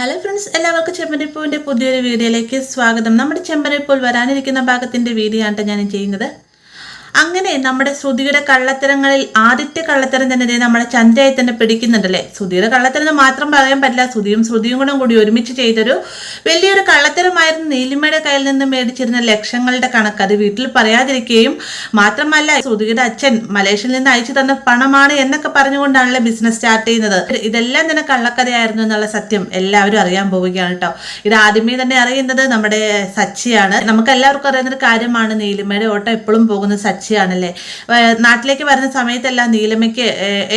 Hello friends, എല്ലാവർക്കും ചെമ്പനിപ്പൂവിൻ്റെ പുതിയൊരു വീഡിയോയിലേക്ക് സ്വാഗതം. നമ്മുടെ ചെമ്പനിപ്പോൾ വരാനിരിക്കുന്ന ഭാഗത്തിൻ്റെ വീഡിയോ ആണ് ഞാൻ ചെയ്യുന്നത്. അങ്ങനെ നമ്മുടെ ശ്രുതിയുടെ കള്ളത്തരങ്ങളിൽ ആദ്യത്തെ കള്ളത്തരം തന്നെ നമ്മളെ ചന്ദ്രയെ തന്നെ പിടിക്കുന്നുണ്ടല്ലേ. ശ്രുതിയുടെ കള്ളത്തരം മാത്രം പറയാൻ പറ്റില്ല, ശ്രുതിയും കൂടി ഒരുമിച്ച് ചെയ്തൊരു വലിയൊരു കള്ളത്തരമായിരുന്നു നീലിമയുടെ കയ്യിൽ നിന്ന് മേടിച്ചിരുന്ന ലക്ഷങ്ങളുടെ കണക്ക്. അത് വീട്ടിൽ പറയാതിരിക്കുകയും മാത്രമല്ല, ശ്രുതിയുടെ അച്ഛൻ മലേഷ്യയിൽ നിന്ന് അയച്ചു തന്ന പണമാണ് എന്നൊക്കെ പറഞ്ഞുകൊണ്ടാണല്ലോ ബിസിനസ് സ്റ്റാർട്ട് ചെയ്യുന്നത്. ഇതെല്ലാം തന്നെ കള്ളക്കഥയായിരുന്നു എന്നുള്ള സത്യം എല്ലാവരും അറിയാൻ പോവുകയാണ് കേട്ടോ. ഇത് ആദ്യമേ തന്നെ അറിയുന്നത് നമ്മുടെ സച്ചിയാണ്. നമുക്ക് എല്ലാവർക്കും അറിയുന്നൊരു കാര്യമാണ്, നീലിമയുടെ ഓട്ടം എപ്പോഴും പോകുന്നത് സച്ചിയാണല്ലേ. നാട്ടിലേക്ക് വരുന്ന സമയത്തെല്ലാം നീലിമയ്ക്ക്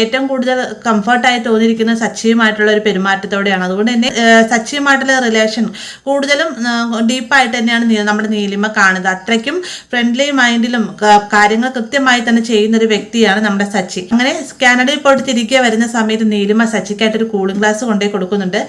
ഏറ്റവും കൂടുതൽ കംഫർട്ടായി തോന്നിയിരിക്കുന്നത് സച്ചിയുമായിട്ടുള്ള ഒരു പെരുമാറ്റത്തോടെയാണ്. അതുകൊണ്ട് തന്നെ സച്ചിയുമായിട്ടുള്ള റിലേഷൻ കൂടുതലും ഡീപ്പായിട്ട് തന്നെയാണ് നമ്മുടെ നീലിമ കാണുന്നത്. അത്രയ്ക്കും ഫ്രണ്ട്ലി മൈൻഡിലും കാര്യങ്ങൾ കൃത്യമായി തന്നെ ചെയ്യുന്ന ഒരു വ്യക്തിയാണ് നമ്മുടെ സച്ചി. അങ്ങനെ കാനഡയിൽ പോയിട്ട് തിരികെ വരുന്ന സമയത്ത് നീലിമ സച്ചിക്കായിട്ടൊരു കൂളിംഗ് ഗ്ലാസ് കൊണ്ടുപോയി കൊടുക്കുന്നുണ്ട്.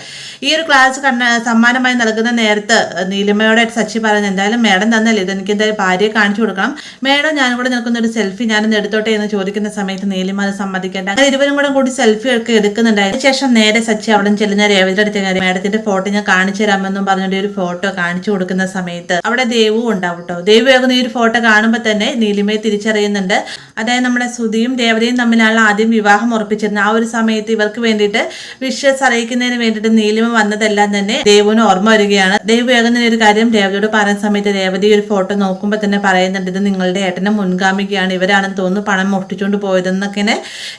ഈ ഒരു ഗ്ലാസ് സമ്മാനമായി നൽകുന്ന നേരത്ത് നീലിമയോടെ സച്ചി പറയുന്നത്, എന്തായാലും മേഡം തന്നല്ലേ, ഇതെനിക്ക് എന്തായാലും ഭാര്യയെ കാണിച്ചു കൊടുക്കണം, മേഡം ഞാനും കൂടെ നിൽക്കുന്ന ഒരു സെൽഫി ഞാനൊന്ന് എടുത്തോട്ടെ എന്ന് ചോദിക്കുന്ന സമയത്ത് നീലിമ അത് സമ്മതിക്കേണ്ട. അങ്ങനെ ഇരുവരും കൂടി സെൽഫി ഒക്കെ എടുക്കുന്നുണ്ടായിരുന്നു. ശേഷം നേരെ സച്ചി അവിടെ ചെല്ലുന്ന രേവതിയുടെ അടുത്ത് കാര്യം മേഡത്തിന്റെ ഫോട്ടോ ഞാൻ കാണിച്ചു തരാമെന്നും പറഞ്ഞിട്ട് ഒരു ഫോട്ടോ കാണിച്ചു കൊടുക്കുന്ന സമയത്ത് അവിടെ ദേവു ഉണ്ടാവും കേട്ടോ. ദേവു ആകുന്ന ഈ ഒരു ഫോട്ടോ കാണുമ്പോൾ തന്നെ നീലിമയെ തിരിച്ചറിയുന്നുണ്ട്. അതായത് നമ്മുടെ ശ്രുതിയും രേവതിയും തമ്മിലാണ് ആദ്യം വിവാഹം ഉറപ്പിച്ചിരുന്നത്. ആ ഒരു സമയത്ത് ഇവർക്ക് വേണ്ടിയിട്ട് വിശ്വസ് അറിയിക്കുന്നതിന് വേണ്ടിയിട്ട് നീലിമ വന്നതെല്ലാം തന്നെ ദേവുവിന് ഓർമ്മ വരികയാണ്. ദേവു ആകുന്ന ഒരു കാര്യം രേവതിയോട് പറയുന്ന സമയത്ത് രേവതി ഒരു ഫോട്ടോ നോക്കുമ്പോൾ തന്നെ പറയുന്നുണ്ട്, ഇത് നിങ്ങളുടെ ഏട്ടന്റെ മുൻഗാമികയാണ്, ഇവരാണെന്ന് തോന്നുന്നു പണം മോഷ്ടിച്ചുകൊണ്ട് പോയതെന്നൊക്കെ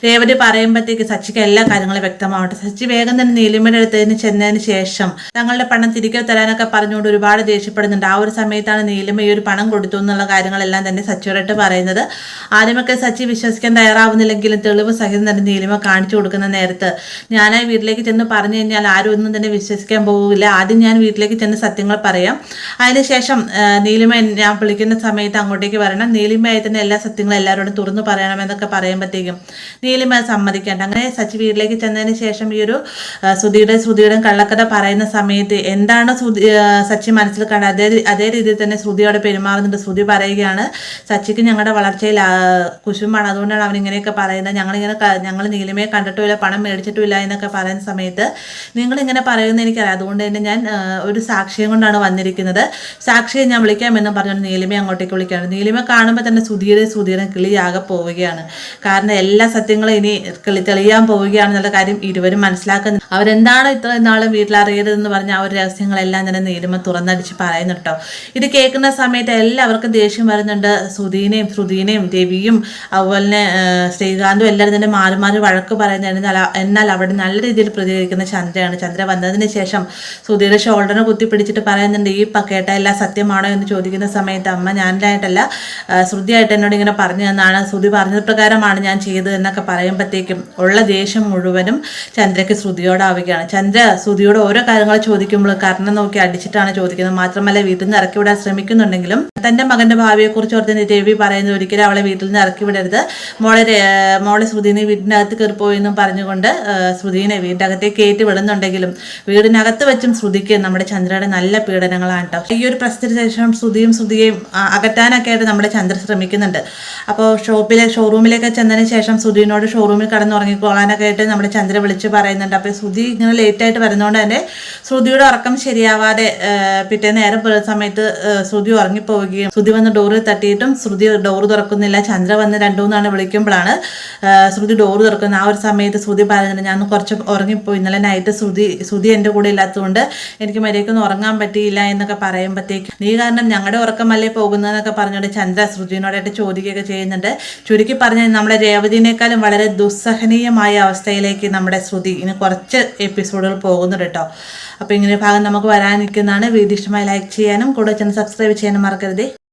രേവതി പറയുമ്പോഴത്തേക്ക് സച്ചിക്ക് എല്ലാ കാര്യങ്ങളും വ്യക്തമാവട്ടെ. സച്ചി വേഗം തന്നെ നീലിമയുടെ അടുത്തതിന് ചെന്നതിന് ശേഷം തങ്ങളുടെ പണം തിരികെ തരാനൊക്കെ പറഞ്ഞുകൊണ്ട് ഒരുപാട് ദേഷ്യപ്പെടുന്നുണ്ട്. ആ ഒരു സമയത്താണ് നീലിമ ഈ ഒരു പണം കൊടുത്തു എന്നുള്ള കാര്യങ്ങളെല്ലാം തന്നെ സച്ചിയോടായിട്ട് പറയുന്നത്. ആദ്യമൊക്കെ സച്ചി വിശ്വസിക്കാൻ തയ്യാറാവുന്നില്ലെങ്കിലും തെളിവ് സഹിതം തന്നെ നീലിമ കാണിച്ചു കൊടുക്കുന്ന നേരത്ത്, ഞാനായി വീട്ടിലേക്ക് ചെന്ന് പറഞ്ഞു കഴിഞ്ഞാൽ ആരും ഒന്നും തന്നെ വിശ്വസിക്കാൻ പോകില്ല, ആദ്യം ഞാൻ വീട്ടിലേക്ക് ചെന്ന് സത്യങ്ങൾ പറയാം, അതിനുശേഷം നീലിമ ഞാൻ വിളിക്കുന്ന സമയത്ത് അങ്ങോട്ടേക്ക് വരണം, നീലിമയായി തന്നെ എല്ലാ സത്യങ്ങളും എല്ലാവരോടും തുറന്നു പറയണമെന്നൊക്കെ പറയുമ്പോഴത്തേക്കും നീലിമ സമ്മതിക്കേണ്ട. അങ്ങനെ സച്ചി വീട്ടിലേക്ക് ചെന്നതിന് ശേഷം ഈ ഒരു ശ്രുതിയുടെ കള്ളക്കഥ പറയുന്ന സമയത്ത് എന്താണ് സച്ചി മനസ്സിൽ കണ്ടത് അതേ രീതിയിൽ തന്നെ ശ്രുതിയോടെ പെരുമാറുന്നുണ്ട്. ശ്രുതി പറയുകയാണ്, സച്ചിക്ക് ഞങ്ങളുടെ വളർച്ചയിൽ കുശുമ്പാണ്, അതുകൊണ്ടാണ് അവൻ ഇങ്ങനെയൊക്കെ പറയുന്നത്, ഞങ്ങൾ നീലിമയെ കണ്ടിട്ടുമില്ല, പണം മേടിച്ചിട്ടുമില്ല എന്നൊക്കെ പറയുന്ന സമയത്ത് നിങ്ങളിങ്ങനെ പറയുന്നത് എനിക്കറിയാം, അതുകൊണ്ട് തന്നെ ഞാൻ ഒരു സാക്ഷിയം കൊണ്ടാണ് വന്നിരിക്കുന്നത്, സാക്ഷിയെ ഞാൻ വിളിക്കാമെന്നും പറഞ്ഞുകൊണ്ട് നീലിമയെ അങ്ങോട്ടേക്ക് വിളിക്കുകയാണ്. നീലിമ കാണുമ്പോൾ തന്നെ ശ്രുതിയുടെ കിളിയാകെ പോവുകയാണ്. കാരണം എല്ലാ സത്യങ്ങളും ഇനി തെളിയാൻ പോവുകയാണെന്നുള്ള കാര്യം ഇരുവരും മനസ്സിലാക്കുന്നത്. അവരെന്താണ് ഇത്ര നാളും വീട്ടിലറിയരുതെന്ന് പറഞ്ഞ ആ ഒരു രഹസ്യങ്ങളെല്ലാം തന്നെ നീലിമ തുറന്നടിച്ച് പറയുന്നു കേട്ടോ. ഇത് കേൾക്കുന്ന സമയത്ത് എല്ലാവർക്കും ദേഷ്യം വരുന്നുണ്ട്. ശ്രുതിനെയും രവിയും അതുപോലെ തന്നെ ശ്രീകാന്തും എല്ലാവരും തന്നെ മാറി മാറി വഴക്ക് പറയുന്നത്. എന്നാൽ അവിടെ നല്ല രീതിയിൽ പ്രതികരിക്കുന്ന ചന്ദ്രയാണ്. ചന്ദ്ര വന്നതിന് ശേഷം ശ്രുതിയുടെ ഷോൾഡറിനെ കുത്തിപ്പിടിച്ചിട്ട് പറയുന്നുണ്ട്, ഈ കേട്ട എല്ലാം സത്യമാണോ എന്ന് ചോദിക്കുന്ന സമയത്ത്, അമ്മ ഞാനായിട്ടല്ല, ശ്രുതിയായിട്ട് എന്നോട് ഇങ്ങനെ പറഞ്ഞു തന്നാണ്, ശ്രുതി പറഞ്ഞത് പ്രകാരമാണ് ഞാൻ ചെയ്തത് എന്നൊക്കെ പറയുമ്പോഴത്തേക്കും ഉള്ള ദേഷ്യം മുഴുവനും ചന്ദ്രയ്ക്ക് ശ്രുതിയോടാവുകയാണ്. ചന്ദ്ര ശ്രുതിയോട് ഓരോ കാര്യങ്ങൾ ചോദിക്കുമ്പോൾ കർണം നോക്കി അടിച്ചിട്ടാണ് ചോദിക്കുന്നത്. മാത്രമല്ല വീട്ടിൽ നിന്ന് ഇറക്കി വിടാൻ ശ്രമിക്കുന്നുണ്ടെങ്കിലും തന്റെ മകന്റെ ഭാവിയെക്കുറിച്ച് ഓർത്ത് രവി പറയുന്നത്, ഒരിക്കലും അവളെ വീട്ടിൽ നിന്ന് ഇറക്കി വിടരുത്, മോളെ ശ്രുതിനെ വീടിൻ്റെ അകത്ത് കയറിപ്പോയെന്നും പറഞ്ഞുകൊണ്ട് ശ്രുതിനെ വീടിൻ്റെ അകത്തേക്ക് കയറ്റി വിടുന്നുണ്ടെങ്കിലും വീടിനകത്ത് വെച്ചും ശ്രുതിക്ക് നമ്മുടെ ചന്ദ്രയുടെ നല്ല പീഡനങ്ങളാണ് കേട്ടോ. ഈ ഒരു പ്രശ്നത്തിന് ശേഷം ശ്രുതിയെയും അകറ്റാനൊക്കെ ആയിട്ട് നമ്മുടെ ചന്ദ്ര ശ്രമിക്കുന്നുണ്ട്. അപ്പോൾ ഷോറൂമിലേക്ക് ചെന്നതിന് ശേഷം ശ്രുതിനോട് ഷോറൂമിൽ കടന്നുറങ്ങിക്കോളാനൊക്കെ ആയിട്ട് നമ്മുടെ ചന്ദ്ര വിളിച്ച് പറയുന്നുണ്ട്. അപ്പോൾ ശ്രുതി ഇങ്ങനെ ലേറ്റായിട്ട് വരുന്നതുകൊണ്ട് തന്നെ ശ്രുതിയുടെ ഉറക്കം ശരിയാവാതെ പിറ്റേ നേരം സമയത്ത് ശ്രുതി ഉറങ്ങിപ്പോവുകയും ശ്രുതി വന്ന് ഡോറിൽ തട്ടിയിട്ടും ശ്രുതി ഡോറ് തുറക്കുന്നില്ല. ചന്ദ്ര വന്ന് 2-3 വിളിക്കുമ്പോഴാണ് ശ്രുതി ഡോറ് തുറക്കുന്നത്. ആ ഒരു സമയത്ത് ശ്രുതി പറയുന്നുണ്ട്, ഞാൻ കുറച്ച് ഉറങ്ങിപ്പോയി, ഇന്നലെ നൈറ്റ് ശ്രുതി എൻ്റെ കൂടെ ഇല്ലാത്തതുകൊണ്ട് എനിക്ക് മര്യാദയ്ക്കൊന്നും ഉറങ്ങാൻ പറ്റിയില്ല എന്നൊക്കെ പറയുമ്പോഴത്തേക്കും, നീ കാരണം ഞങ്ങളുടെ ഉറക്കമല്ലേ പോകുന്നതെന്നൊക്കെ പറഞ്ഞുകൊണ്ട് ചന്ദ്ര ശ്രുതിനോടായിട്ട് ചോദിക്കുകയൊക്കെ ചെയ്യുന്നുണ്ട്. ചുരുക്കി പറഞ്ഞാൽ നമ്മുടെ രേവതിനേക്കാളും വളരെ ദുസ്സഹനീയമായ അവസ്ഥയിലേക്ക് നമ്മുടെ ശ്രുതി ഇനി കുറച്ച് എപ്പിസോഡുകൾ പോകുന്നുണ്ട് കേട്ടോ. അപ്പോൾ ഇങ്ങനെ ഭാഗം നമുക്ക് വരാനിരിക്കുന്നതാണ്. വീഡിയോ ഇഷ്ടമായി ലൈക്ക് ചെയ്യാനും കൂടെ ചാനൽ സബ്സ്ക്രൈബ് ചെയ്യാനും മറക്കരുത്.